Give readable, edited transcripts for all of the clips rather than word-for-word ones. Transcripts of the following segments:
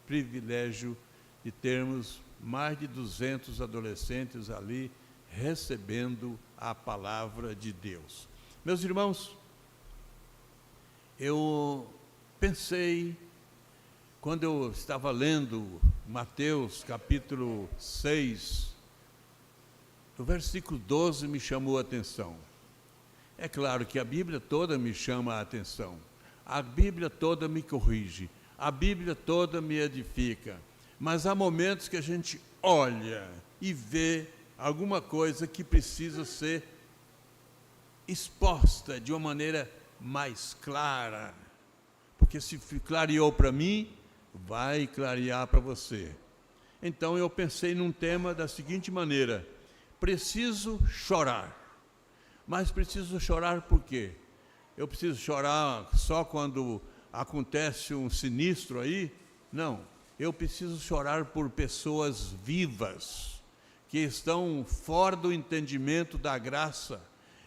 privilégio de termos mais de 200 adolescentes ali recebendo a palavra de Deus. Meus irmãos, eu pensei, quando eu estava lendo Mateus capítulo 6, o versículo 12 me chamou a atenção. É claro que a Bíblia toda me chama a atenção, a Bíblia toda me corrige, a Bíblia toda me edifica, mas há momentos que a gente olha e vê alguma coisa que precisa ser exposta de uma maneira mais clara, porque se clareou para mim, vai clarear para você. Então eu pensei num tema da seguinte maneira: preciso chorar. Mas preciso chorar por quê? Eu preciso chorar só quando acontece um sinistro aí? Não, eu preciso chorar por pessoas vivas, que estão fora do entendimento da graça,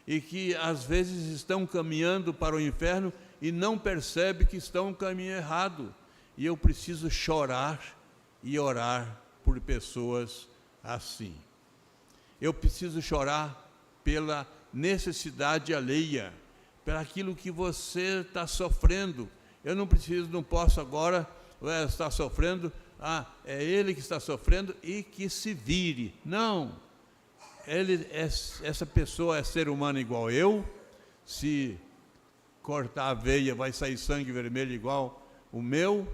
e que às vezes estão caminhando para o inferno e não percebem que estão no caminho errado. E eu preciso chorar e orar por pessoas assim. Eu preciso chorar pela necessidade alheia, pelo aquilo que você está sofrendo. Eu não posso agora estar sofrendo, é ele que está sofrendo e que se vire. Não, essa pessoa é ser humano igual eu, se cortar a veia vai sair sangue vermelho igual o meu,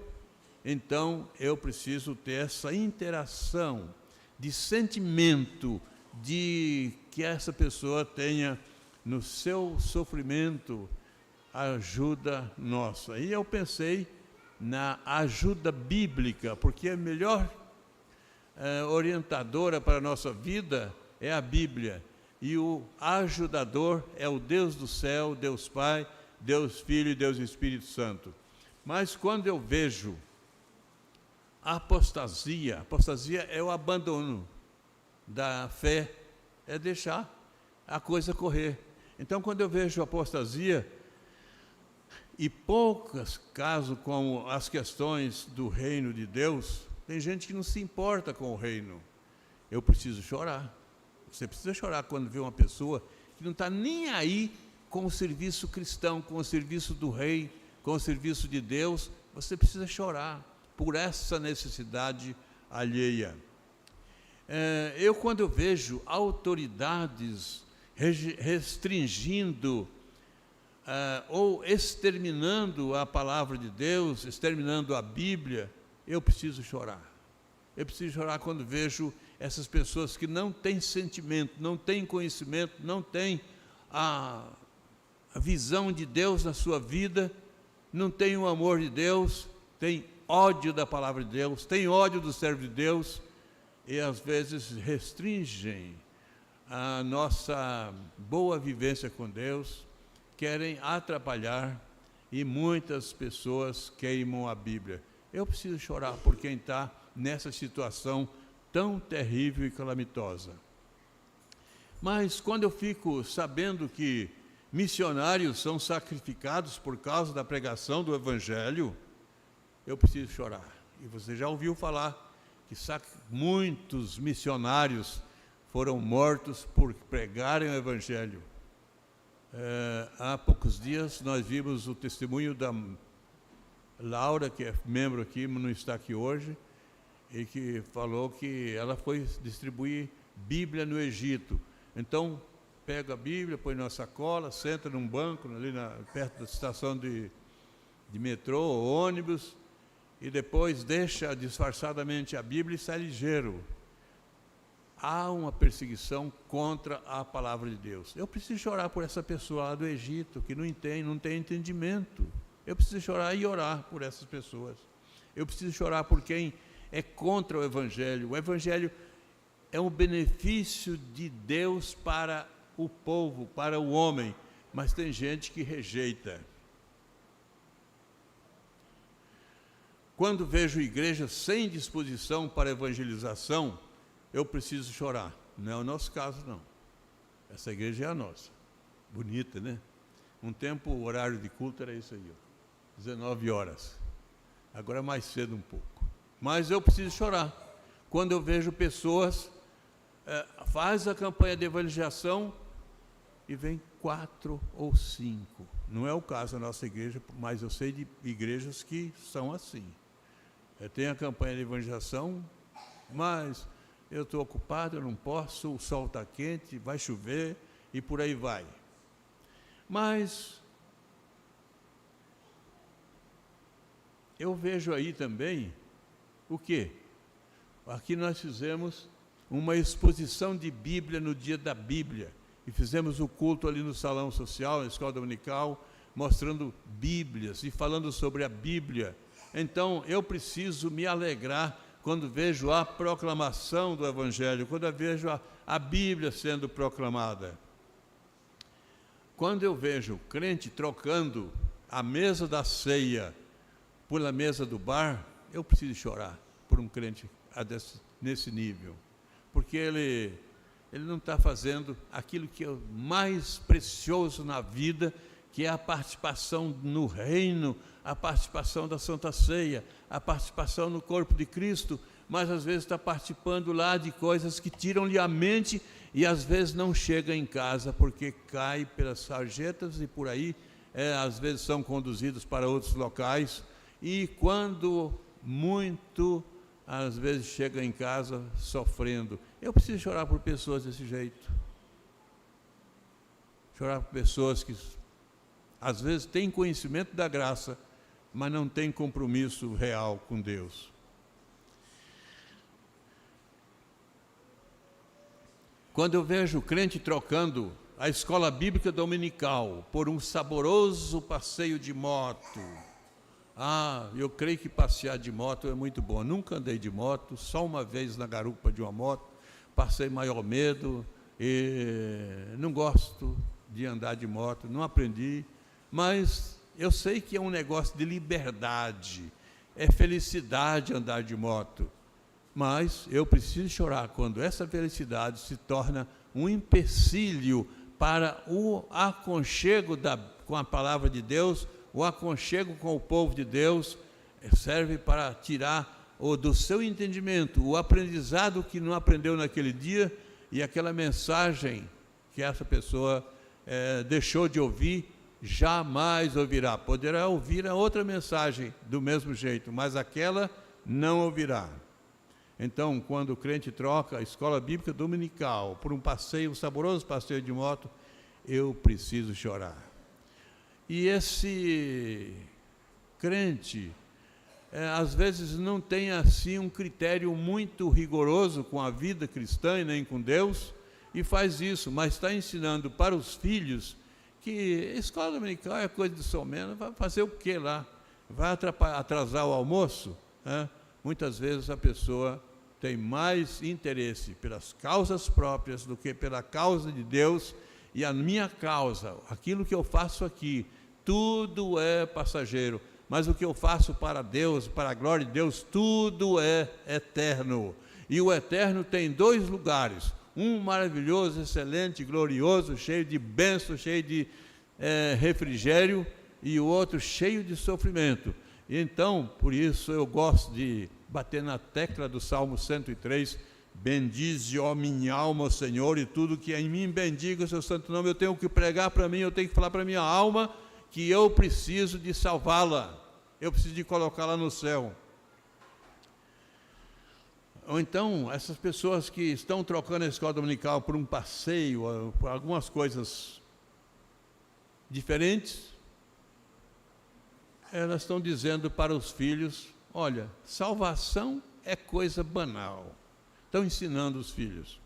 então eu preciso ter essa interação de sentimento, de que essa pessoa tenha no seu sofrimento a ajuda nossa. E eu pensei na ajuda bíblica, porque a melhor orientadora para a nossa vida é a Bíblia, e o ajudador é o Deus do céu, Deus Pai, Deus Filho e Deus Espírito Santo. Mas quando eu vejo a apostasia é o abandono da fé, é deixar a coisa correr. Então, quando eu vejo apostasia, e poucos casos como as questões do reino de Deus, tem gente que não se importa com o reino. Eu preciso chorar. Você precisa chorar quando vê uma pessoa que não está nem aí com o serviço cristão, com o serviço do rei, com o serviço de Deus. Você precisa chorar por essa necessidade alheia. Quando eu vejo autoridades restringindo ou exterminando a palavra de Deus, exterminando a Bíblia, eu preciso chorar. Eu preciso chorar quando vejo essas pessoas que não têm sentimento, não têm conhecimento, não têm a visão de Deus na sua vida, não têm o amor de Deus, têm ódio da palavra de Deus, têm ódio do servo de Deus, e às vezes restringem a nossa boa vivência com Deus, querem atrapalhar, e muitas pessoas queimam a Bíblia. Eu preciso chorar por quem está nessa situação tão terrível e calamitosa. Mas quando eu fico sabendo que missionários são sacrificados por causa da pregação do Evangelho, eu preciso chorar. E você já ouviu falar que muitos missionários foram mortos por pregarem o Evangelho. Há poucos dias nós vimos o testemunho da Laura, que é membro aqui, mas não está aqui hoje, e que falou que ela foi distribuir Bíblia no Egito. Então, pega a Bíblia, põe na sacola, senta num banco ali perto da estação de metrô ou ônibus, e depois deixa disfarçadamente a Bíblia e sai ligeiro. Há uma perseguição contra a palavra de Deus. Eu preciso chorar por essa pessoa lá do Egito, que não tem entendimento. Eu preciso chorar e orar por essas pessoas. Eu preciso chorar por quem é contra o Evangelho. O Evangelho é um benefício de Deus para o povo, para o homem, mas tem gente que rejeita. Quando vejo igrejas sem disposição para evangelização, eu preciso chorar. Não é o nosso caso, não. Essa igreja é a nossa. Bonita, né? Um tempo, o horário de culto era isso aí, ó, 19 horas. Agora é mais cedo um pouco. mas eu preciso chorar quando eu vejo pessoas faz a campanha de evangelização e vem 4 ou 5. Não é o caso da nossa igreja, mas eu sei de igrejas que são assim. Tem a campanha de evangelização, mas eu estou ocupado, eu não posso, o sol está quente, vai chover e por aí vai. Mas eu vejo aí também o quê? Aqui nós fizemos uma exposição de Bíblia no dia da Bíblia e fizemos o culto ali no salão social, na escola dominical, mostrando Bíblias e falando sobre a Bíblia. Então eu preciso me alegrar quando vejo a proclamação do Evangelho, quando eu vejo a Bíblia sendo proclamada. Quando eu vejo crente trocando a mesa da ceia pela mesa do bar, eu preciso chorar por um crente nesse nível, porque ele não está fazendo aquilo que é o mais precioso na vida, que é a participação no reino, a participação da Santa Ceia, a participação no corpo de Cristo, mas às vezes está participando lá de coisas que tiram-lhe a mente e às vezes não chega em casa porque cai pelas sarjetas e por aí, às vezes são conduzidos para outros locais e quando muito, às vezes chega em casa sofrendo. Eu preciso chorar por pessoas desse jeito. Chorar por pessoas que às vezes têm conhecimento da graça, mas não têm compromisso real com Deus. Quando eu vejo o crente trocando a escola bíblica dominical por um saboroso passeio de moto, eu creio que passear de moto é muito bom. Nunca andei de moto, só uma vez na garupa de uma moto, passei maior medo e não gosto de andar de moto, não aprendi, mas eu sei que é um negócio de liberdade, é felicidade andar de moto, mas eu preciso chorar quando essa felicidade se torna um empecilho para o aconchego com a palavra de Deus, o aconchego com o povo de Deus, serve para tirar do seu entendimento o aprendizado que não aprendeu naquele dia e aquela mensagem que essa pessoa deixou de ouvir, jamais ouvirá. Poderá ouvir a outra mensagem do mesmo jeito, mas aquela não ouvirá. Então, quando o crente troca a escola bíblica dominical por um passeio, um saboroso passeio de moto, eu preciso chorar. E esse crente, às vezes não tem assim um critério muito rigoroso com a vida cristã e nem com Deus, e faz isso, mas está ensinando para os filhos que a escola dominical é coisa de someno, vai fazer o quê lá? Vai atrasar o almoço? Muitas vezes a pessoa tem mais interesse pelas causas próprias do que pela causa de Deus, e a minha causa, aquilo que eu faço aqui, tudo é passageiro, mas o que eu faço para Deus, para a glória de Deus, tudo é eterno. E o eterno tem 2 lugares, um maravilhoso, excelente, glorioso, cheio de bênção, cheio de refrigério, e o outro cheio de sofrimento. Então, por isso eu gosto de bater na tecla do Salmo 103, bendize, ó minha alma, o Senhor, e tudo que é em mim bendiga o seu santo nome. Eu tenho que pregar para mim, eu tenho que falar para a minha alma que eu preciso de salvá-la, eu preciso de colocá-la no céu. Ou então, essas pessoas que estão trocando a escola dominical por um passeio, por algumas coisas diferentes, elas estão dizendo para os filhos, olha, salvação é coisa banal. Estão ensinando os filhos.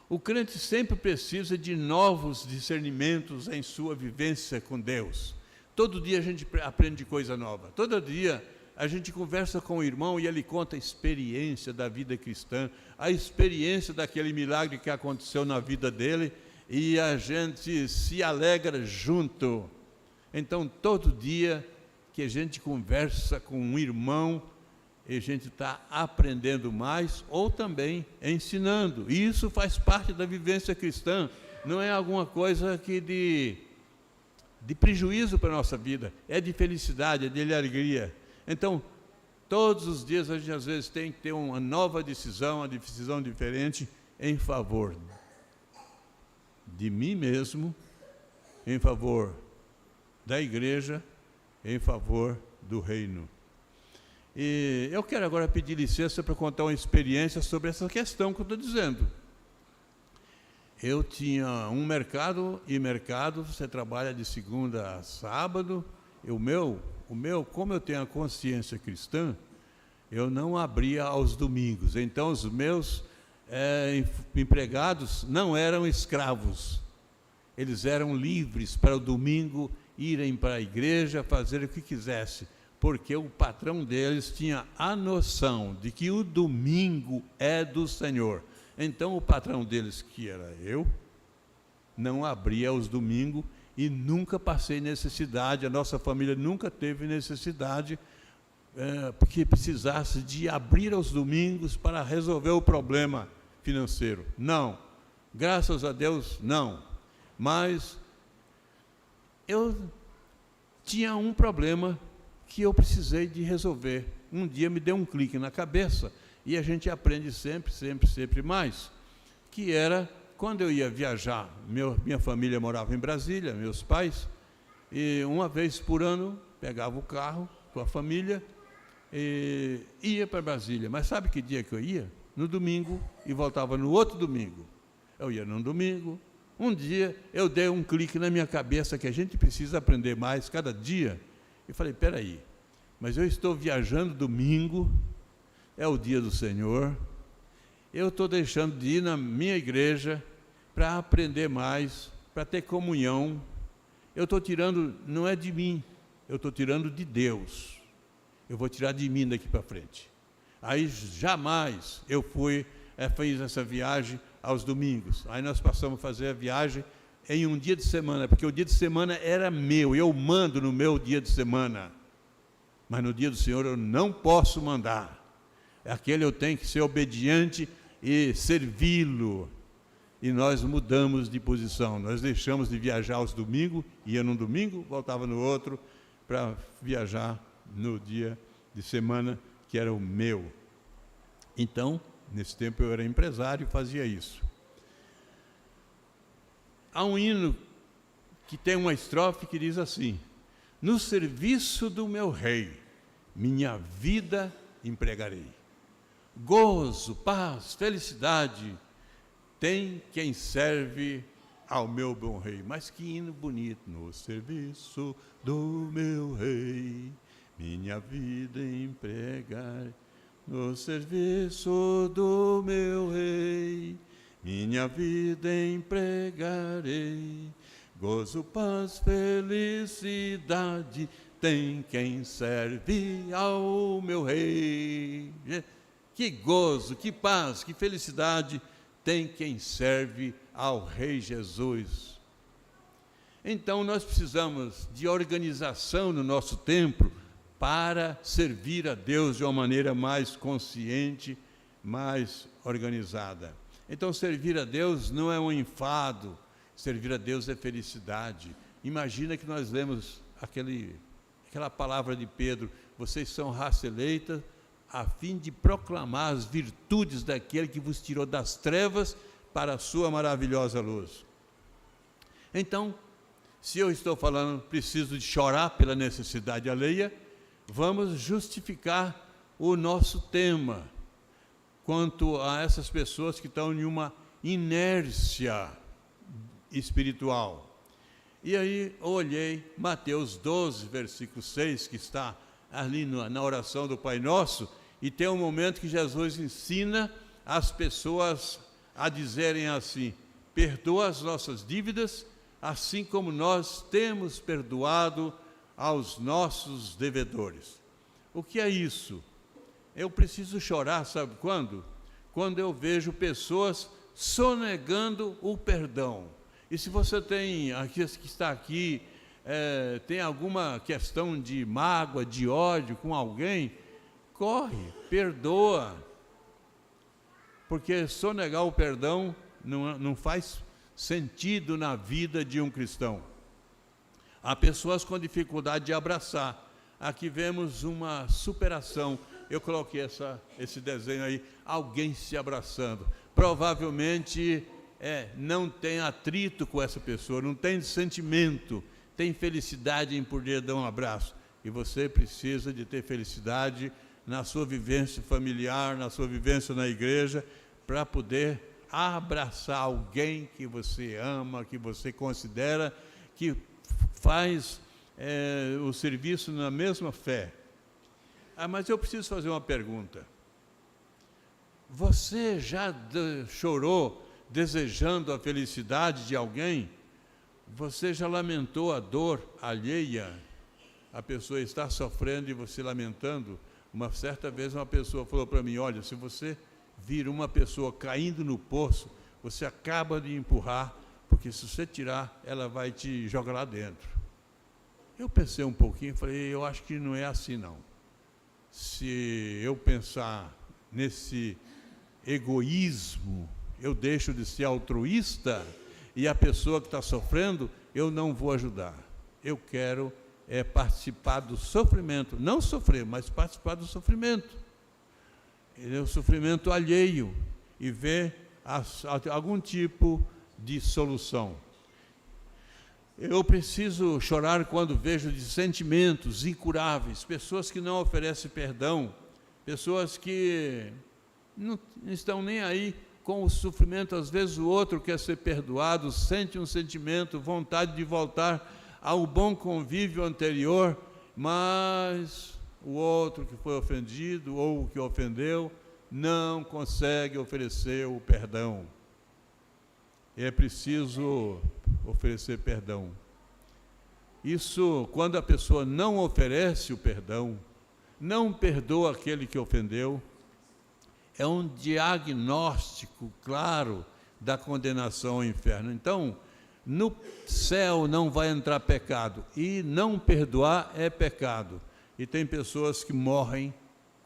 O crente sempre precisa de novos discernimentos em sua vivência com Deus. Todo dia a gente aprende coisa nova. Todo dia a gente conversa com o irmão e ele conta a experiência da vida cristã, a experiência daquele milagre que aconteceu na vida dele, e a gente se alegra junto. Então, todo dia que a gente conversa com um irmão, a gente está aprendendo mais ou também ensinando. E isso faz parte da vivência cristã, não é alguma coisa que de prejuízo para a nossa vida, é de felicidade, é de alegria. Então, Todos os dias a gente às vezes tem que ter uma nova decisão, uma decisão diferente em favor de mim mesmo, em favor da igreja, em favor do reino. E eu quero agora pedir licença para contar uma experiência sobre essa questão que eu estou dizendo. Eu tinha um mercado, e mercado você trabalha de segunda a sábado. O meu, como eu tenho a consciência cristã, eu não abria aos domingos. Então, os meus empregados não eram escravos. Eles eram livres para o domingo irem para a igreja, fazer o que quisesse, porque o patrão deles tinha a noção de que o domingo é do Senhor. Então, o patrão deles, que era eu, não abria aos domingos e nunca passei necessidade, a nossa família nunca teve necessidade porque precisasse de abrir aos domingos para resolver o problema financeiro. Não, graças a Deus, não. Mas eu tinha um problema que eu precisei de resolver. Um dia me deu um clique na cabeça, e a gente aprende sempre mais, que era, quando eu ia viajar, minha família morava em Brasília, meus pais, e uma vez por ano, pegava o carro com a família e ia para Brasília. Mas sabe que dia que eu ia? No domingo, e voltava no outro domingo. Eu ia num domingo. Um dia eu dei um clique na minha cabeça que a gente precisa aprender mais cada dia. E falei, espera aí, mas eu estou viajando domingo, é o dia do Senhor, eu estou deixando de ir na minha igreja para aprender mais, para ter comunhão. Eu estou tirando, não é de mim, eu estou tirando de Deus. Eu vou tirar de mim daqui para frente. Aí jamais eu fiz essa viagem aos domingos. Aí nós passamos a fazer a viagem em um dia de semana, porque o dia de semana era meu, eu mando no meu dia de semana. Mas no dia do Senhor eu não posso mandar. Aquele eu tenho que ser obediente e servi-lo. E nós mudamos de posição. Nós deixamos de viajar aos domingos, ia num domingo, voltava no outro, para viajar no dia de semana, que era o meu. Então, nesse tempo eu era empresário e fazia isso. Há um hino que tem uma estrofe que diz assim: no serviço do meu rei, minha vida empregarei. Gozo, paz, felicidade, tem quem serve ao meu bom rei. Mas que hino bonito! No serviço do meu rei, minha vida empregarei. No serviço do meu rei, minha vida empregarei. Gozo, paz, felicidade, tem quem serve ao meu rei. Que gozo, que paz, que felicidade tem quem serve ao Rei Jesus. Então nós precisamos de organização no nosso templo para servir a Deus de uma maneira mais consciente, mais organizada. Então servir a Deus não é um enfado, servir a Deus é felicidade. Imagina que nós lemos aquela palavra de Pedro: vocês são raça eleita, a fim de proclamar as virtudes daquele que vos tirou das trevas para a sua maravilhosa luz. Então, se eu estou falando, preciso de chorar pela necessidade alheia, vamos justificar o nosso tema quanto a essas pessoas que estão em uma inércia espiritual. E aí eu olhei Mateus 12, versículo 6, que está ali na oração do Pai Nosso, e tem um momento que Jesus ensina as pessoas a dizerem assim: perdoa as nossas dívidas, assim como nós temos perdoado aos nossos devedores. O que é isso? Eu preciso chorar, sabe quando? Quando eu vejo pessoas sonegando o perdão. E se você tem, aqui que está aqui, tem alguma questão de mágoa, de ódio com alguém, corre, perdoa. Porque sonegar o perdão não faz sentido na vida de um cristão. Há pessoas com dificuldade de abraçar. Aqui vemos uma superação eu coloquei esse desenho aí, alguém se abraçando. Provavelmente não tem atrito com essa pessoa, não tem sentimento, tem felicidade em poder dar um abraço. E você precisa de ter felicidade na sua vivência familiar, na sua vivência na igreja, para poder abraçar alguém que você ama, que você considera que faz o serviço na mesma fé. Mas eu preciso fazer uma pergunta. Você já chorou desejando a felicidade de alguém? Você já lamentou a dor alheia? A pessoa está sofrendo e você lamentando? Uma certa vez uma pessoa falou para mim, olha, se você vir uma pessoa caindo no poço, você acaba de empurrar, porque se você tirar, ela vai te jogar lá dentro. Eu pensei um pouquinho e falei, eu acho que não é assim não. Se eu pensar nesse egoísmo, eu deixo de ser altruísta e a pessoa que está sofrendo, eu não vou ajudar. Eu quero participar do sofrimento, não sofrer, mas participar do sofrimento. É o sofrimento alheio e ver algum tipo de solução. Eu preciso chorar quando vejo de sentimentos incuráveis, pessoas que não oferecem perdão, pessoas que não estão nem aí com o sofrimento. Às vezes o outro quer ser perdoado, sente um sentimento, vontade de voltar ao bom convívio anterior, mas o outro que foi ofendido ou o que ofendeu não consegue oferecer o perdão. É preciso oferecer perdão. Isso, quando a pessoa não oferece o perdão, não perdoa aquele que ofendeu, é um diagnóstico claro da condenação ao inferno. Então, no céu não vai entrar pecado, e não perdoar é pecado. E tem pessoas que morrem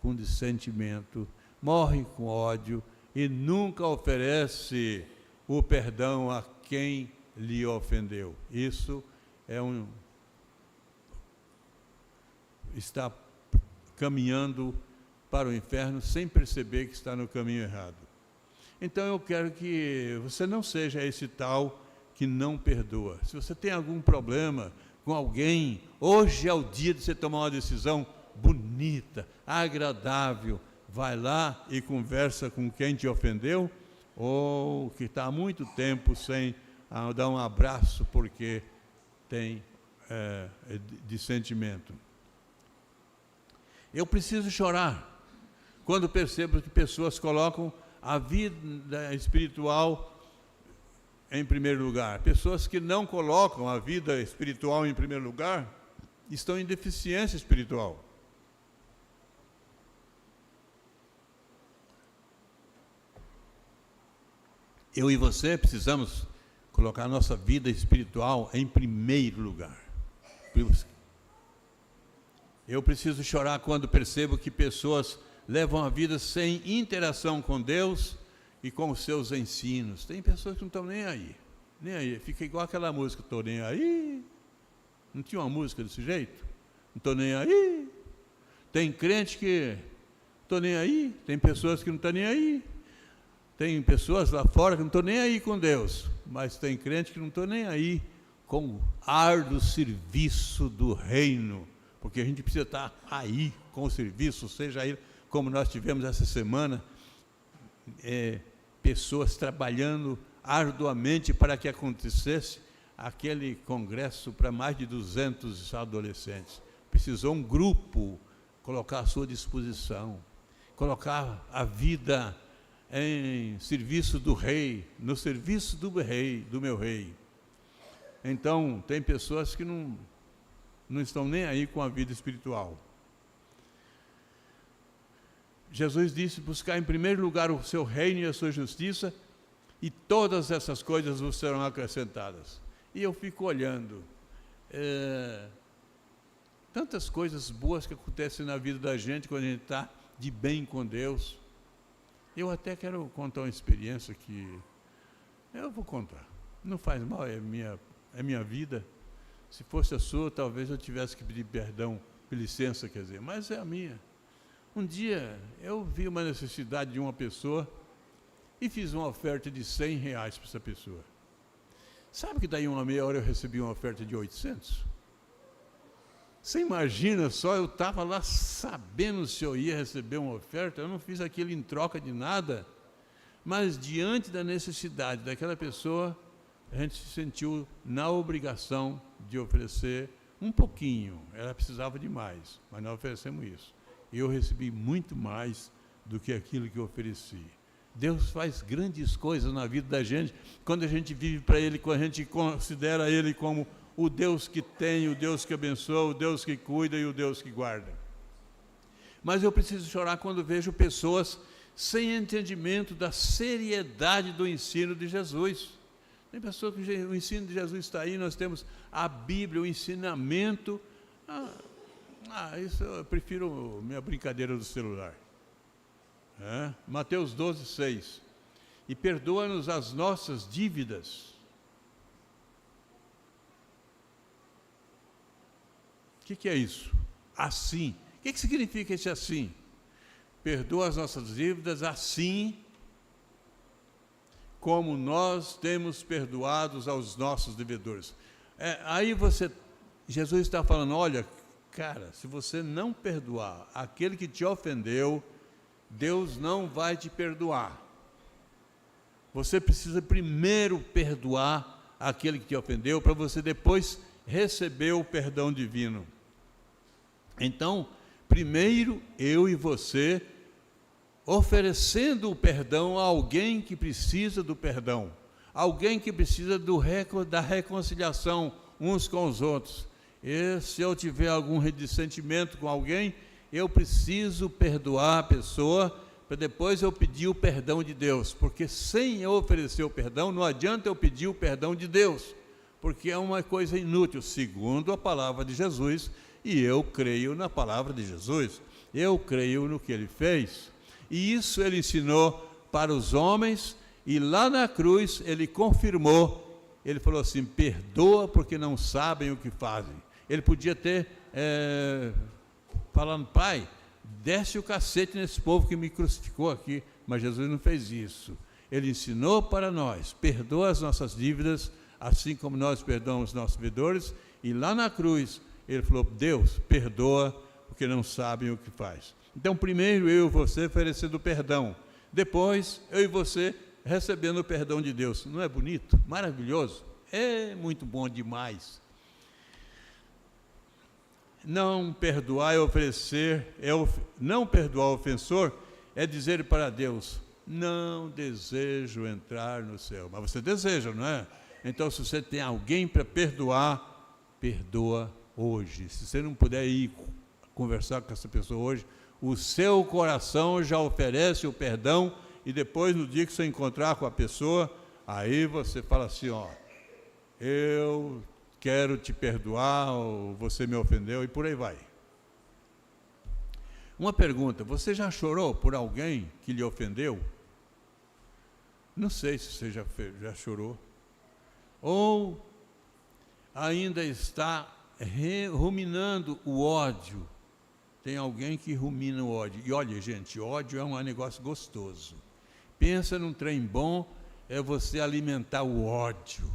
com dissentimento, morrem com ódio, e nunca oferece o perdão a quem lhe ofendeu. Isso está caminhando para o inferno sem perceber que está no caminho errado. Então eu quero que você não seja esse tal que não perdoa. Se você tem algum problema com alguém, hoje é o dia de você tomar uma decisão bonita, agradável. Vai lá e conversa com quem te ofendeu, ou que está há muito tempo sem dar um abraço porque tem dissentimento. Eu preciso chorar quando percebo que pessoas colocam a vida espiritual em primeiro lugar. Pessoas que não colocam a vida espiritual em primeiro lugar estão em deficiência espiritual. Eu e você precisamos colocar a nossa vida espiritual em primeiro lugar. Eu preciso chorar quando percebo que pessoas levam a vida sem interação com Deus e com os seus ensinos. Tem pessoas que não estão nem aí, nem aí. Fica igual aquela música, estou nem aí. Não tinha uma música desse jeito? Não estou nem aí. Tem crente que estou nem aí, tem pessoas que não estão nem aí. Tem pessoas lá fora que não estão nem aí com Deus, mas tem crente que não estão nem aí com o árduo serviço do reino, porque a gente precisa estar aí com o serviço, seja aí como nós tivemos essa semana, pessoas trabalhando arduamente para que acontecesse aquele congresso para mais de 200 adolescentes. Precisou um grupo colocar à sua disposição, colocar a vida em serviço do rei, no serviço do rei, do meu rei. Então, tem pessoas que não estão nem aí com a vida espiritual. Jesus disse, buscar em primeiro lugar o seu reino e a sua justiça, e todas essas coisas vos serão acrescentadas. E eu fico olhando, tantas coisas boas que acontecem na vida da gente, quando a gente está de bem com Deus. Eu até quero contar uma experiência que eu vou contar. Não faz mal, é minha vida. Se fosse a sua, talvez eu tivesse que pedir perdão, licença, quer dizer, mas é a minha. Um dia eu vi uma necessidade de uma pessoa e fiz uma oferta de R$100 para essa pessoa. Sabe que daí uma meia hora eu recebi uma oferta de 800? Você imagina só, eu estava lá sabendo se eu ia receber uma oferta, eu não fiz aquilo em troca de nada, mas diante da necessidade daquela pessoa, a gente se sentiu na obrigação de oferecer um pouquinho. Ela precisava de mais, mas nós oferecemos isso. Eu recebi muito mais do que aquilo que eu ofereci. Deus faz grandes coisas na vida da gente, quando a gente vive para Ele, quando a gente considera Ele como o Deus que tem, o Deus que abençoa, o Deus que cuida e o Deus que guarda. Mas eu preciso chorar quando vejo pessoas sem entendimento da seriedade do ensino de Jesus. Tem pessoas que o ensino de Jesus está aí, nós temos a Bíblia, o ensinamento. Isso eu prefiro minha brincadeira do celular. Mateus 12:6. E perdoa-nos as nossas dívidas. O que é isso? Assim. O que significa esse assim? Perdoa as nossas dívidas assim como nós temos perdoados aos nossos devedores. Aí Jesus está falando, olha, cara, se você não perdoar aquele que te ofendeu, Deus não vai te perdoar. Você precisa primeiro perdoar aquele que te ofendeu, para você depois receber o perdão divino. Então, primeiro eu e você, oferecendo o perdão a alguém que precisa do perdão, alguém que precisa da reconciliação uns com os outros. E se eu tiver algum ressentimento com alguém, eu preciso perdoar a pessoa, para depois eu pedir o perdão de Deus, porque sem eu oferecer o perdão, não adianta eu pedir o perdão de Deus, porque é uma coisa inútil, segundo a palavra de Jesus, e eu creio na palavra de Jesus, eu creio no que Ele fez, e isso Ele ensinou para os homens, e lá na cruz Ele confirmou, Ele falou assim, perdoa porque não sabem o que fazem. Ele podia ter falando, Pai, desce o cacete nesse povo que me crucificou aqui, mas Jesus não fez isso. Ele ensinou para nós, perdoa as nossas dívidas, assim como nós perdoamos os nossos devedores, e lá na cruz, Ele falou, Deus, perdoa, porque não sabem o que faz. Então, primeiro eu e você oferecendo perdão, depois eu e você recebendo o perdão de Deus. Não é bonito? Maravilhoso? É muito bom demais. Não perdoar é oferecer, não perdoar o ofensor é dizer para Deus, não desejo entrar no céu. Mas você deseja, não é? Então, se você tem alguém para perdoar, perdoa hoje. Se você não puder ir conversar com essa pessoa hoje, o seu coração já oferece o perdão, e depois, no dia que você encontrar com a pessoa, aí você fala assim, ó, eu quero te perdoar, ou você me ofendeu, e por aí vai. Uma pergunta, você já chorou por alguém que lhe ofendeu? Não sei se você já chorou. Ou ainda está ruminando o ódio. Tem alguém que rumina o ódio. E olha, gente, ódio é um negócio gostoso. Pensa num trem bom, é você alimentar o ódio.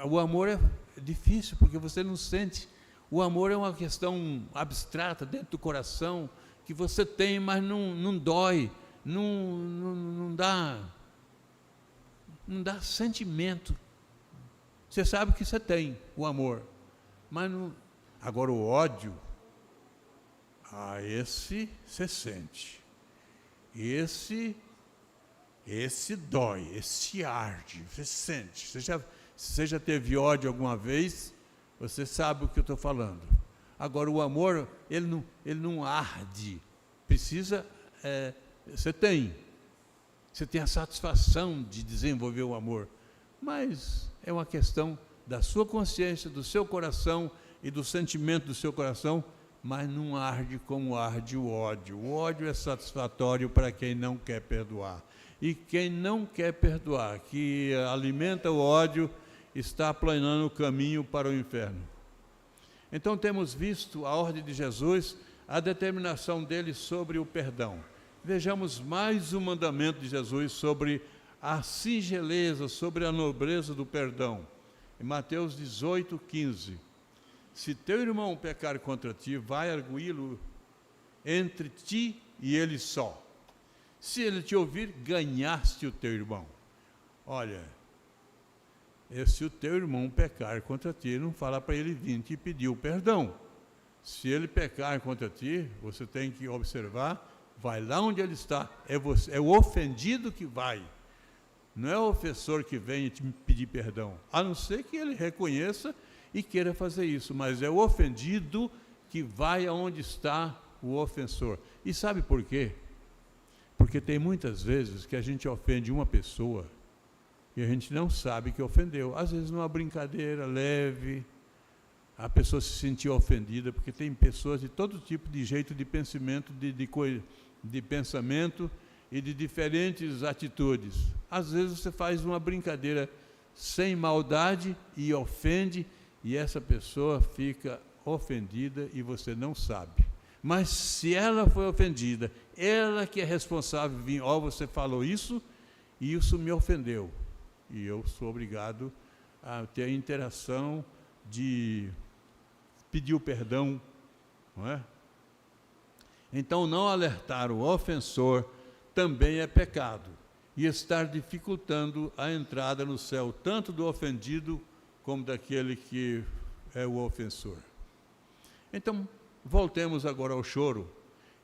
O amor é difícil, porque você não sente. O amor é uma questão abstrata dentro do coração, que você tem, mas não dói, não dá sentimento. Você sabe que você tem o amor, mas não. Agora o ódio, esse você sente. Esse dói, esse arde, você sente. Se você já teve ódio alguma vez, você sabe o que eu estou falando. Agora, o amor, ele não arde. Precisa, você tem a satisfação de desenvolver o amor, mas é uma questão da sua consciência, do seu coração e do sentimento do seu coração, mas não arde como arde o ódio. O ódio é satisfatório para quem não quer perdoar. E quem não quer perdoar, que alimenta o ódio, está aplanando o caminho para o inferno. Então temos visto a ordem de Jesus a determinação dele sobre o perdão. Vejamos mais um mandamento de Jesus sobre a singeleza, sobre a nobreza do perdão. Em Mateus 18, 15. Se teu irmão pecar contra ti, vai arguí-lo entre ti e ele só. Se ele te ouvir, ganhaste o teu irmão. Olha, se o teu irmão pecar contra ti, não fala para ele vir te pedir o perdão. Se ele pecar contra ti, você tem que observar, vai lá onde ele está, é o ofendido que vai, não é o ofensor que vem te pedir perdão, a não ser que ele reconheça e queira fazer isso, mas é o ofendido que vai aonde está o ofensor. E sabe por quê? Porque tem muitas vezes que a gente ofende uma pessoa e a gente não sabe que ofendeu. Às vezes numa brincadeira leve, a pessoa se sentiu ofendida, porque tem pessoas de todo tipo de jeito de pensamento, de pensamento e de diferentes atitudes. Às vezes você faz uma brincadeira sem maldade e ofende, e essa pessoa fica ofendida e você não sabe. Mas se ela foi ofendida, ela que é responsável, você falou isso e isso me ofendeu. E eu sou obrigado a ter a interação de pedir o perdão, não é? Então, não alertar o ofensor também é pecado, e estar dificultando a entrada no céu, tanto do ofendido como daquele que é o ofensor. Então, voltemos agora ao choro.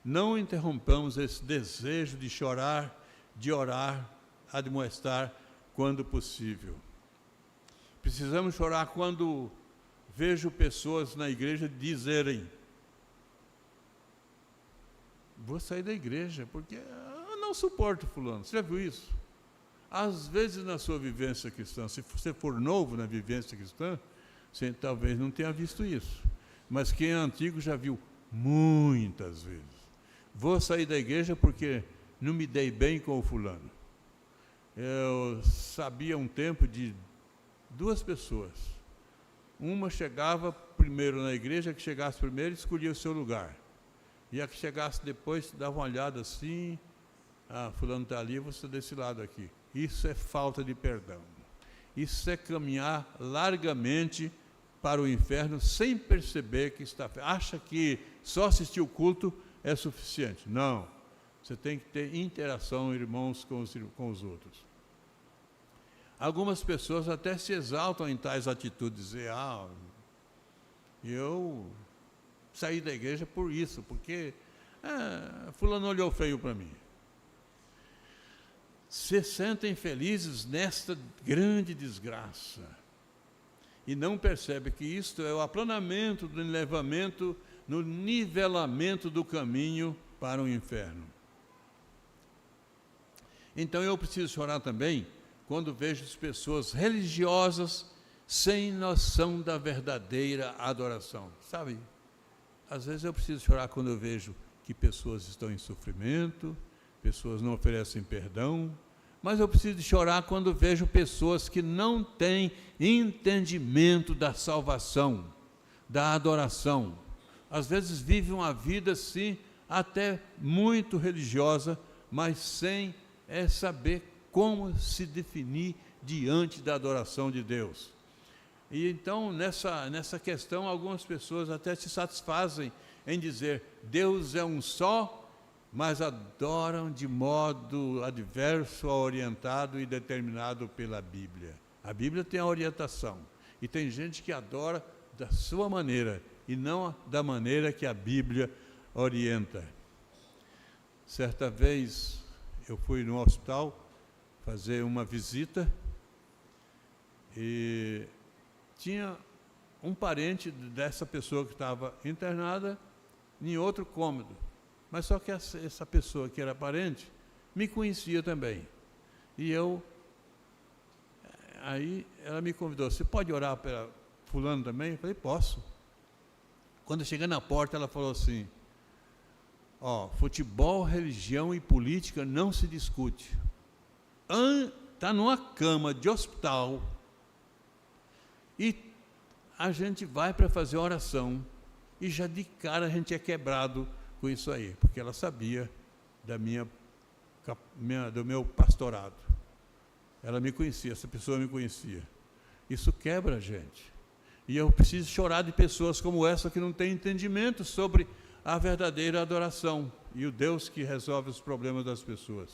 Não interrompamos esse desejo de chorar, de orar, admoestar, quando possível. Precisamos chorar quando vejo pessoas na igreja dizerem: vou sair da igreja porque eu não suporto fulano. Você já viu isso? Às vezes na sua vivência cristã, se você for novo na vivência cristã, você talvez não tenha visto isso. Mas quem é antigo já viu muitas vezes. Vou sair da igreja porque não me dei bem com o fulano. Eu sabia um tempo de duas pessoas. Uma chegava primeiro na igreja, a que chegasse primeiro escolhia o seu lugar. E a que chegasse depois dava uma olhada assim: fulano está ali, você desse lado aqui. Isso é falta de perdão. Isso é caminhar largamente para o inferno sem perceber que está... Acha que só assistir o culto é suficiente. Não. Você tem que ter interação, irmãos, com os outros. Algumas pessoas até se exaltam em tais atitudes, dizer: eu saí da igreja por isso, porque fulano olhou feio para mim. Se sentem felizes nesta grande desgraça e não percebem que isto é o aplanamento do elevamento, no nivelamento do caminho para o inferno. Então eu preciso chorar também quando vejo as pessoas religiosas sem noção da verdadeira adoração. Sabe, às vezes eu preciso chorar quando eu vejo que pessoas estão em sofrimento, pessoas não oferecem perdão, mas eu preciso chorar quando vejo pessoas que não têm entendimento da salvação, da adoração. Às vezes vivem uma vida assim, até muito religiosa, mas sem saber como se definir diante da adoração de Deus. E então, nessa questão, algumas pessoas até se satisfazem em dizer: Deus é um só, mas adoram de modo adverso, orientado e determinado pela Bíblia. A Bíblia tem a orientação, e tem gente que adora da sua maneira, e não da maneira que a Bíblia orienta. Certa vez, eu fui no hospital fazer uma visita, e tinha um parente dessa pessoa que estava internada em outro cômodo, mas só que essa pessoa que era parente me conhecia também, e aí ela me convidou: você pode orar para fulano também? Eu falei: posso. Quando eu cheguei na porta, ela falou assim: futebol, religião e política não se discute. Está numa cama de hospital e a gente vai para fazer oração E já de cara a gente é quebrado com isso aí, porque ela sabia do meu pastorado. Ela me conhecia, essa pessoa me conhecia. Isso quebra a gente. E eu preciso chorar de pessoas como essa que não têm entendimento sobre a verdadeira adoração e o Deus que resolve os problemas das pessoas.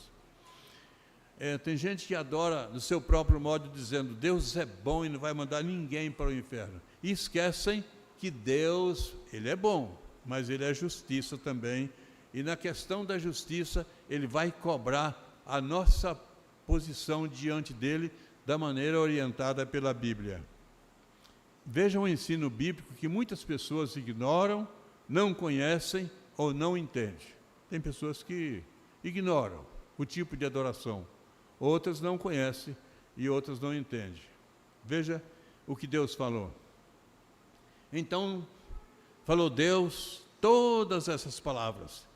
Tem gente que adora do seu próprio modo, dizendo: Deus é bom e não vai mandar ninguém para o inferno. E esquecem que Deus, Ele é bom, mas Ele é justiça também. E na questão da justiça, Ele vai cobrar a nossa posição diante dEle da maneira orientada pela Bíblia. Vejam o ensino bíblico que muitas pessoas ignoram, não conhecem ou não entendem. Tem pessoas que ignoram o tipo de adoração. Outras não conhecem e outras não entendem. Veja o que Deus falou. Então, falou Deus todas essas palavras.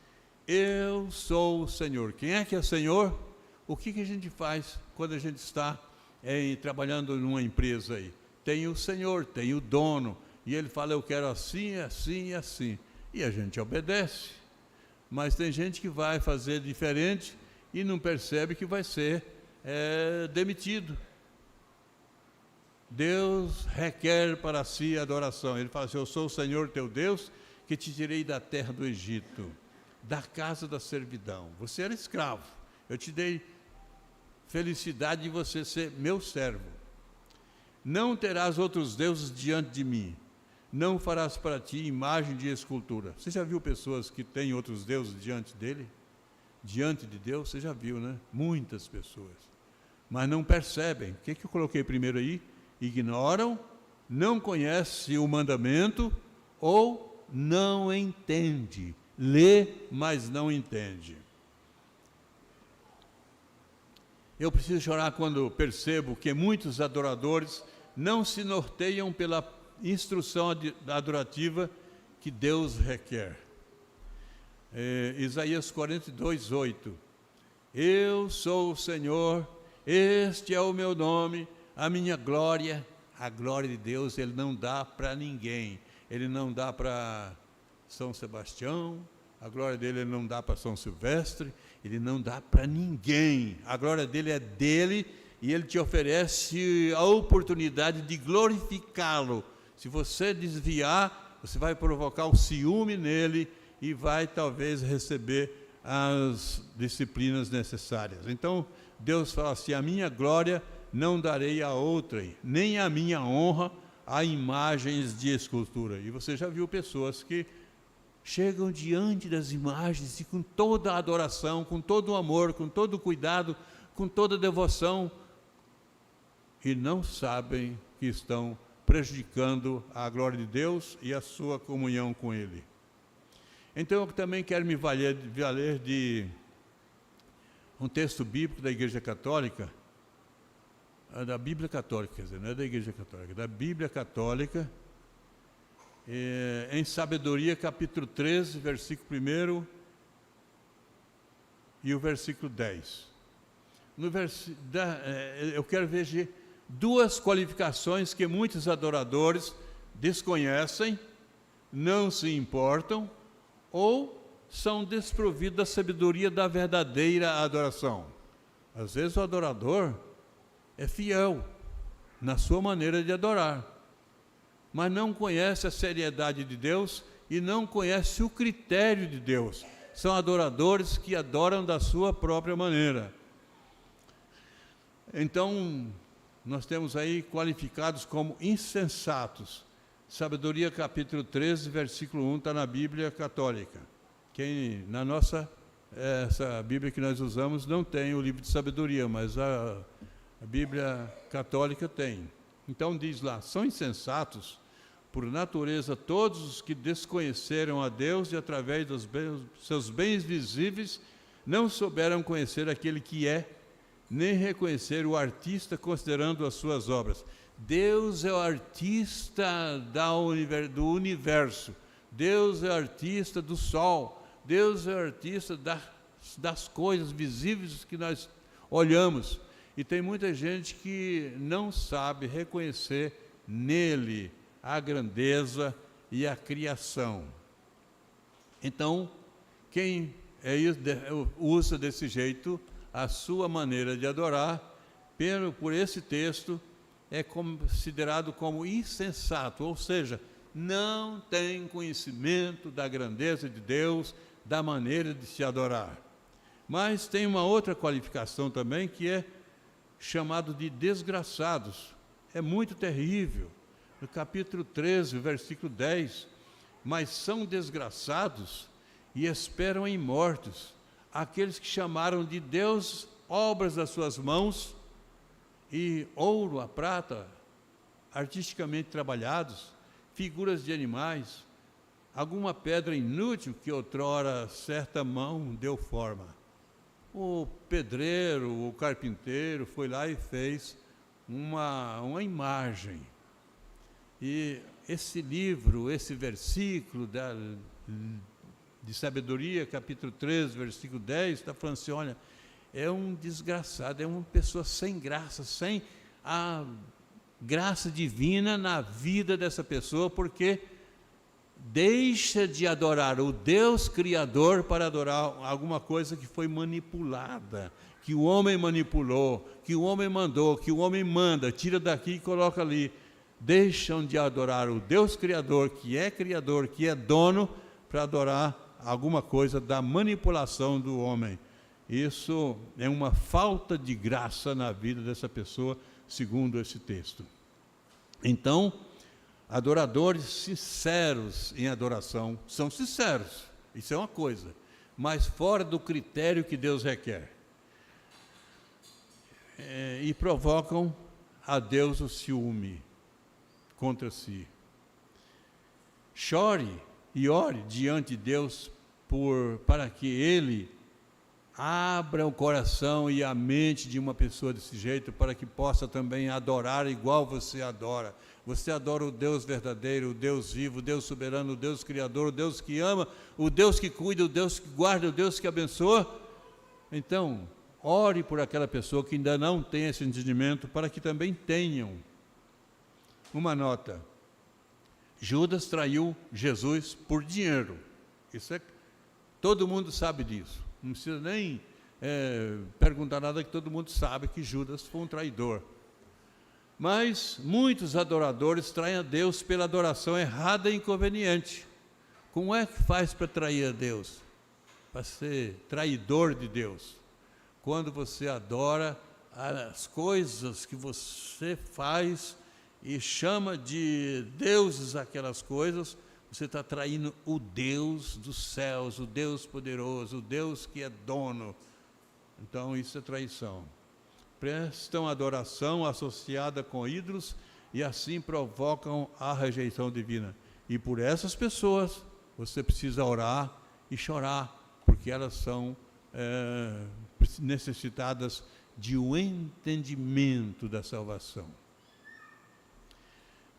Eu sou o Senhor. Quem é que é Senhor? O que a gente faz quando a gente está trabalhando numa empresa aí? Tem o Senhor, tem o dono, e ele fala: eu quero assim, assim e assim. E a gente obedece. Mas tem gente que vai fazer diferente e não percebe que vai ser demitido. Deus requer para si a adoração. Ele fala assim: eu sou o Senhor teu Deus, que te tirei da terra do Egito, da casa da servidão. Você era escravo, eu te dei felicidade de você ser meu servo. Não terás outros deuses diante de mim, não farás para ti imagem de escultura. Você já viu pessoas que têm outros deuses diante dele? Diante de Deus, você já viu, né? Muitas pessoas. Mas não percebem. O que eu coloquei primeiro aí? Ignoram, não conhecem o mandamento ou não entende. Lê, mas não entende. Eu preciso chorar quando percebo que muitos adoradores não se norteiam pela instrução adorativa que Deus requer. Isaías 42, 8. Eu sou o Senhor, este é o meu nome, a minha glória. A glória de Deus Ele não dá para ninguém. Ele não dá para São Sebastião, a glória dele Ele não dá para São Silvestre, Ele não dá para ninguém. A glória dele é dele e Ele te oferece a oportunidade de glorificá-lo. Se você desviar, você vai provocar o ciúme nele e vai talvez receber as disciplinas necessárias. Então, Deus fala assim: a minha glória não darei a outrem, nem a minha honra a imagens de escultura. E você já viu pessoas que chegam diante das imagens e com toda a adoração, com todo o amor, com todo o cuidado, com toda a devoção, e não sabem que estão prejudicando a glória de Deus e a sua comunhão com Ele. Então eu também quero me valer de um texto bíblico da Igreja Católica, da Bíblia Católica, quer dizer, não é da Igreja Católica, da Bíblia Católica, em Sabedoria, capítulo 13, versículo 1 e o versículo 10. Eu quero ver duas qualificações que muitos adoradores desconhecem, não se importam, ou são desprovidos da sabedoria da verdadeira adoração. Às vezes o adorador é fiel na sua maneira de adorar, mas não conhece a seriedade de Deus e não conhece o critério de Deus. São adoradores que adoram da sua própria maneira. Então, nós temos aí qualificados como insensatos. Sabedoria capítulo 13, versículo 1, está na Bíblia Católica. Na nossa, essa Bíblia que nós usamos não tem o livro de sabedoria, mas a Bíblia Católica tem. Então diz lá: são insensatos por natureza todos os que desconheceram a Deus e através dos seus bens visíveis não souberam conhecer aquele que é, nem reconhecer o artista considerando as suas obras. Deus é o artista do universo, Deus é o artista do sol, Deus é o artista das coisas visíveis que nós olhamos. E tem muita gente que não sabe reconhecer nele a grandeza e a criação. Então, quem usa desse jeito a sua maneira de adorar, por esse texto, é considerado como insensato, ou seja, não tem conhecimento da grandeza de Deus, da maneira de se adorar. Mas tem uma outra qualificação também, que é chamado de desgraçados. É muito terrível. No capítulo 13, versículo 10, mas são desgraçados e esperam em mortos aqueles que chamaram de Deus obras das suas mãos, e ouro, a prata, artisticamente trabalhados, figuras de animais, alguma pedra inútil que outrora certa mão deu forma. O pedreiro, o carpinteiro foi lá e fez uma imagem. E esse livro, esse versículo de sabedoria, capítulo 13, versículo 10, está falando assim, olha, é um desgraçado, é uma pessoa sem graça, sem a graça divina na vida dessa pessoa, porque deixa de adorar o Deus Criador para adorar alguma coisa que foi manipulada, que o homem manipulou, que o homem mandou, que o homem manda, tira daqui e coloca ali. Deixam de adorar o Deus Criador, que é dono, para adorar alguma coisa da manipulação do homem. Isso é uma falta de graça na vida dessa pessoa, segundo esse texto. Então, adoradores sinceros em adoração são sinceros, isso é uma coisa, mas fora do critério que Deus requer. E provocam a Deus o ciúme contra si. Chore e ore diante de Deus para que Ele abra o coração e a mente de uma pessoa desse jeito, para que possa também adorar igual você adora. Você adora o Deus verdadeiro, o Deus vivo, o Deus soberano, o Deus criador, o Deus que ama, o Deus que cuida, o Deus que guarda, o Deus que abençoa. Então, ore por aquela pessoa que ainda não tem esse entendimento, para que também tenham. Uma nota: Judas traiu Jesus por dinheiro. Todo mundo sabe disso. Não precisa nem perguntar nada, que todo mundo sabe que Judas foi um traidor. Mas muitos adoradores traem a Deus pela adoração errada e inconveniente. Como é que faz para trair a Deus? Para ser traidor de Deus. Quando você adora as coisas que você faz e chama de deuses aquelas coisas, você está traindo o Deus dos céus, o Deus poderoso, o Deus que é dono. Então, isso é traição. Prestam adoração associada com ídolos e assim provocam a rejeição divina. E por essas pessoas, você precisa orar e chorar, porque elas são necessitadas de um entendimento da salvação.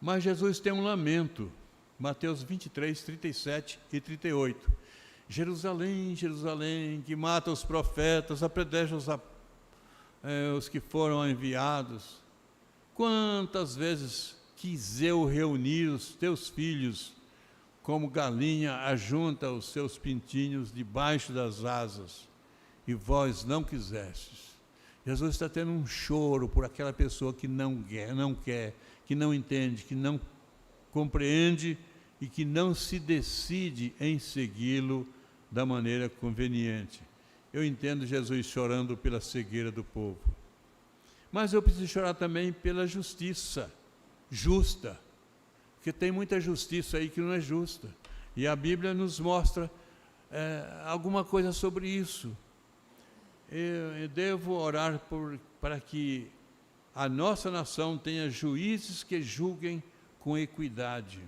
Mas Jesus tem um lamento. Mateus 23, 37 e 38. Jerusalém, Jerusalém, que mata os profetas, apedreja os que foram enviados. Quantas vezes quis eu reunir os teus filhos, como galinha ajunta os seus pintinhos debaixo das asas, e vós não quisestes. Jesus está tendo um choro por aquela pessoa que não quer, que não entende, que não compreende e que não se decide em segui-lo da maneira conveniente. Eu entendo Jesus chorando pela cegueira do povo. Mas eu preciso chorar também pela justiça justa, porque tem muita justiça aí que não é justa. E a Bíblia nos mostra alguma coisa sobre isso. Eu devo orar para que a nossa nação tenha juízes que julguem com equidade.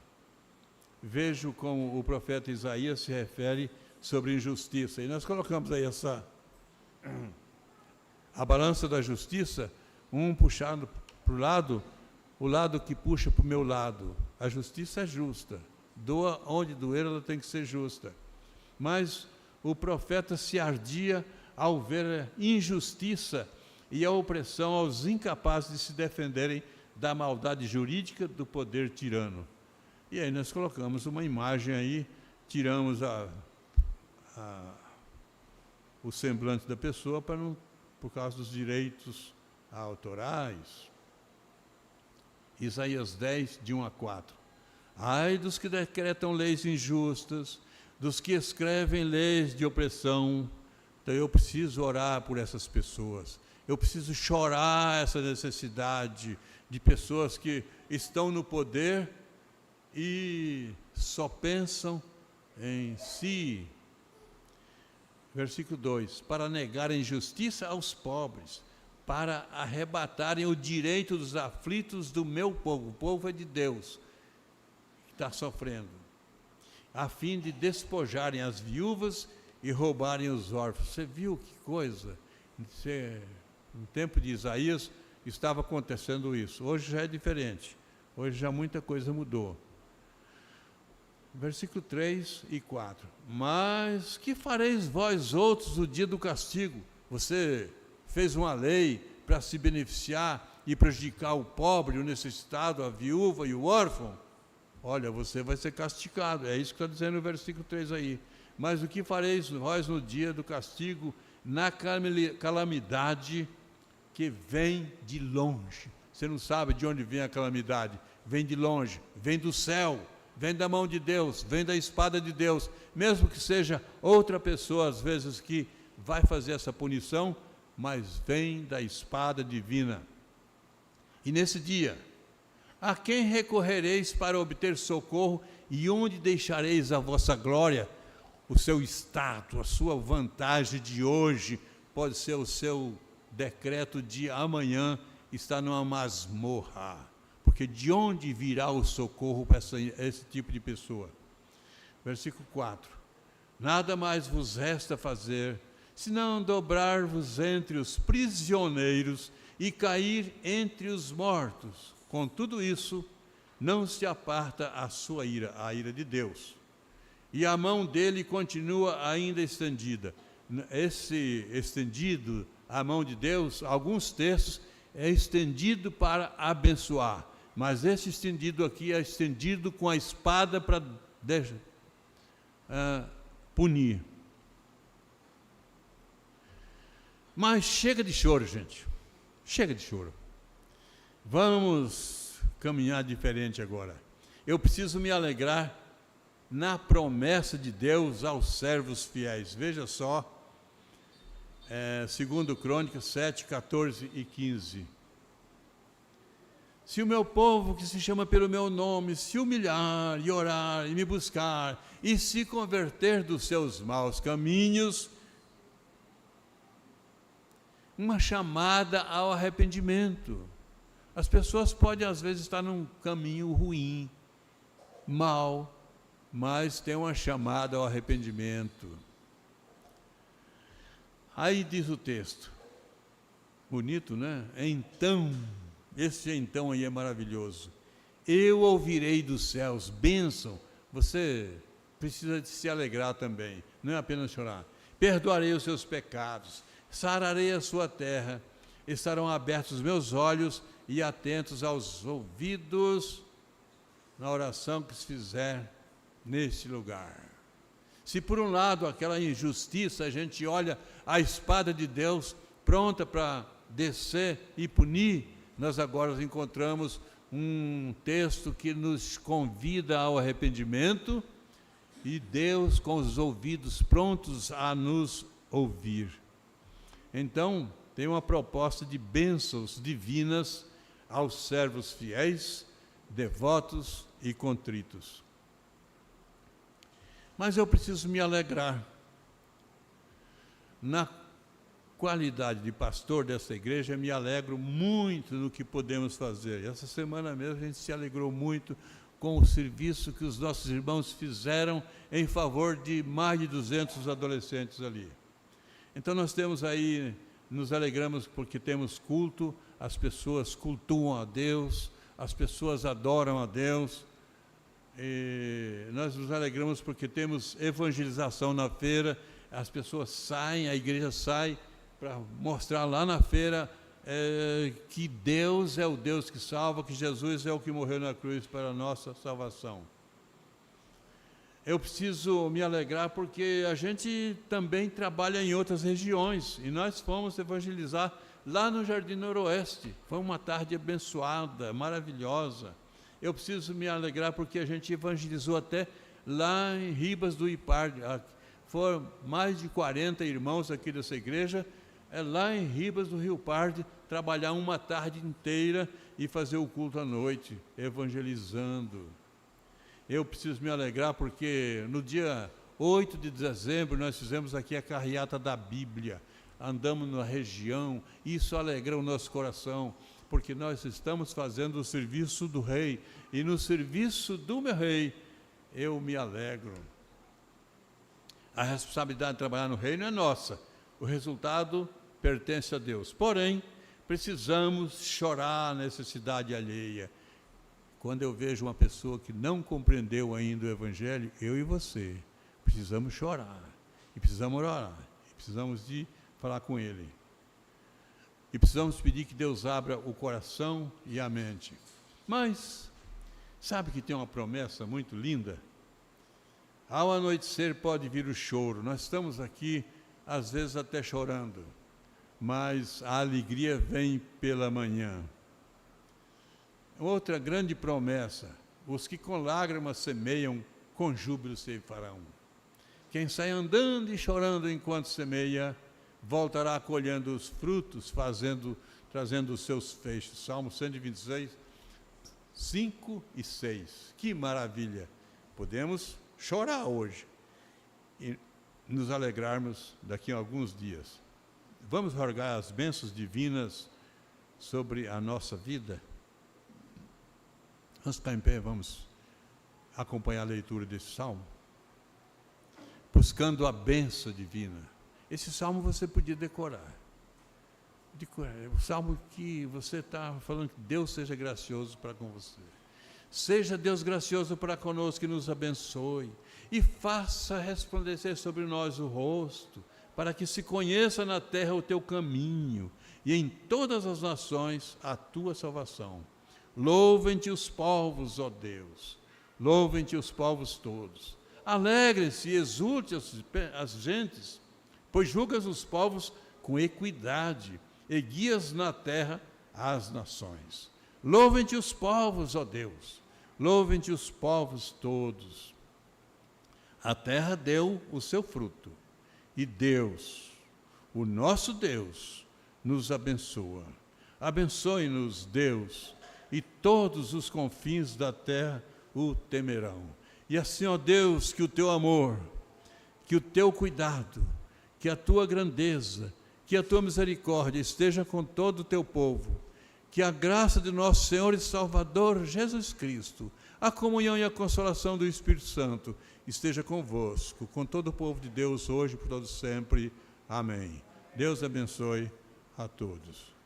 Vejo como o profeta Isaías se refere sobre injustiça. E nós colocamos aí a balança da justiça, um puxado para o lado que puxa para o meu lado. A justiça é justa. Doa onde doer, ela tem que ser justa. Mas o profeta se ardia ao ver a injustiça e a opressão aos incapazes de se defenderem da maldade jurídica do poder tirano. E aí nós colocamos uma imagem aí, tiramos o semblante da pessoa por causa dos direitos autorais. Isaías 10, de 1 a 4. Ai dos que decretam leis injustas, dos que escrevem leis de opressão. Então eu preciso orar por essas pessoas. Eu preciso chorar essa necessidade de pessoas que estão no poder e só pensam em si. Versículo 2: para negarem justiça aos pobres, para arrebatarem o direito dos aflitos do meu povo. O povo é de Deus, que está sofrendo, a fim de despojarem as viúvas e roubarem os órfãos. Você viu que coisa? No tempo de Isaías estava acontecendo isso. Hoje já é diferente. Hoje já muita coisa mudou. Versículo 3 e 4. Mas que fareis vós outros no dia do castigo? Você fez uma lei para se beneficiar e prejudicar o pobre, o necessitado, a viúva e o órfão? Olha, você vai ser castigado. É isso que está dizendo o versículo 3 aí. Mas o que fareis vós no dia do castigo, na calamidade que vem de longe? Você não sabe de onde vem a calamidade. Vem de longe, vem do céu, vem da mão de Deus, vem da espada de Deus. Mesmo que seja outra pessoa, às vezes, que vai fazer essa punição, mas vem da espada divina. E nesse dia, a quem recorrereis para obter socorro, e onde deixareis a vossa glória? O seu status, a sua vantagem de hoje, pode ser o seu decreto de amanhã, está numa masmorra. Porque de onde virá o socorro para esse tipo de pessoa? Versículo 4. Nada mais vos resta fazer, senão dobrar-vos entre os prisioneiros e cair entre os mortos. Com tudo isso, não se aparta a sua ira, a ira de Deus. E a mão dele continua ainda estendida. Esse estendido, a mão de Deus, alguns textos, é estendido para abençoar. Mas esse estendido aqui é estendido com a espada para punir. Mas chega de choro, gente. Chega de choro. Vamos caminhar diferente agora. Eu preciso me alegrar na promessa de Deus aos servos fiéis. Veja só, 2 Crônicas 7, 14 e 15. Se o meu povo, que se chama pelo meu nome, se humilhar e orar e me buscar, e se converter dos seus maus caminhos, uma chamada ao arrependimento. As pessoas podem, às vezes, estar num caminho ruim, mal, mas tem uma chamada ao arrependimento. Aí diz o texto, bonito, né? Então, esse então aí é maravilhoso. Eu ouvirei dos céus, bênção. Você precisa de se alegrar também, não é apenas chorar. Perdoarei os seus pecados, sararei a sua terra, estarão abertos os meus olhos e atentos aos ouvidos na oração que se fizer neste lugar. Se por um lado aquela injustiça, a gente olha a espada de Deus pronta para descer e punir, nós agora encontramos um texto que nos convida ao arrependimento e Deus com os ouvidos prontos a nos ouvir. Então, tem uma proposta de bênçãos divinas aos servos fiéis, devotos e contritos. Mas eu preciso me alegrar. Na qualidade de pastor dessa igreja, me alegro muito no que podemos fazer. Essa semana mesmo a gente se alegrou muito com o serviço que os nossos irmãos fizeram em favor de mais de 200 adolescentes ali. Então nós temos aí, nos alegramos porque temos culto, as pessoas cultuam a Deus, as pessoas adoram a Deus, e nós nos alegramos porque temos evangelização na feira, as pessoas saem, a igreja sai para mostrar lá na feira que Deus é o Deus que salva, que Jesus é o que morreu na cruz para a nossa salvação. eu preciso me alegrar porque a gente também trabalha em outras regiões e nós fomos evangelizar lá no Jardim Noroeste. Foi uma tarde abençoada, maravilhosa. Eu preciso me alegrar porque a gente evangelizou até lá em Ribas do Ipar. Foram mais de 40 irmãos aqui dessa igreja, lá em Ribas do Rio Pardo, trabalhar uma tarde inteira e fazer o culto à noite, evangelizando. Eu preciso me alegrar porque no dia 8 de dezembro nós fizemos aqui a carreata da Bíblia, andamos na região, isso alegra o nosso coração, porque nós estamos fazendo o serviço do Rei, e no serviço do meu Rei eu me alegro. A responsabilidade de trabalhar no reino é nossa, o resultado pertence a Deus. Porém, precisamos chorar a necessidade alheia. Quando eu vejo uma pessoa que não compreendeu ainda o Evangelho, eu e você, precisamos chorar, e precisamos orar, e precisamos de falar com ele. E precisamos pedir que Deus abra o coração e a mente. Mas, sabe que tem uma promessa muito linda? Ao anoitecer pode vir o choro. Nós estamos aqui, às vezes até chorando, mas a alegria vem pela manhã. Outra grande promessa: os que com lágrimas semeiam, com júbilo ceifarão. Quem sai andando e chorando enquanto semeia, voltará colhendo os frutos, trazendo os seus feixes. Salmo 126, 5 e 6. Que maravilha! Podemos chorar hoje e nos alegrarmos daqui a alguns dias. Vamos rogar as bênçãos divinas sobre a nossa vida? Vamos ficar em pé, vamos acompanhar a leitura desse salmo, buscando a bênção divina. Esse salmo você podia decorar. O salmo que você está falando que Deus seja gracioso para com você. Seja Deus gracioso para conosco e nos abençoe, e faça resplandecer sobre nós o rosto, para que se conheça na terra o teu caminho, e em todas as nações a tua salvação. Louvem-te os povos, ó Deus, louvem-te os povos todos. Alegre-se e exulte as gentes, pois julgas os povos com equidade, e guias na terra as nações. Louvem-te os povos, ó Deus, louvem-te os povos todos. A terra deu o seu fruto, e Deus, o nosso Deus, nos abençoa. Abençoe-nos, Deus, e todos os confins da terra o temerão. E assim, ó Deus, que o teu amor, que o teu cuidado, que a tua grandeza, que a tua misericórdia esteja com todo o teu povo. Que a graça de nosso Senhor e Salvador Jesus Cristo, a comunhão e a consolação do Espírito Santo esteja convosco, com todo o povo de Deus, hoje e por todo sempre. Amém. Deus abençoe a todos.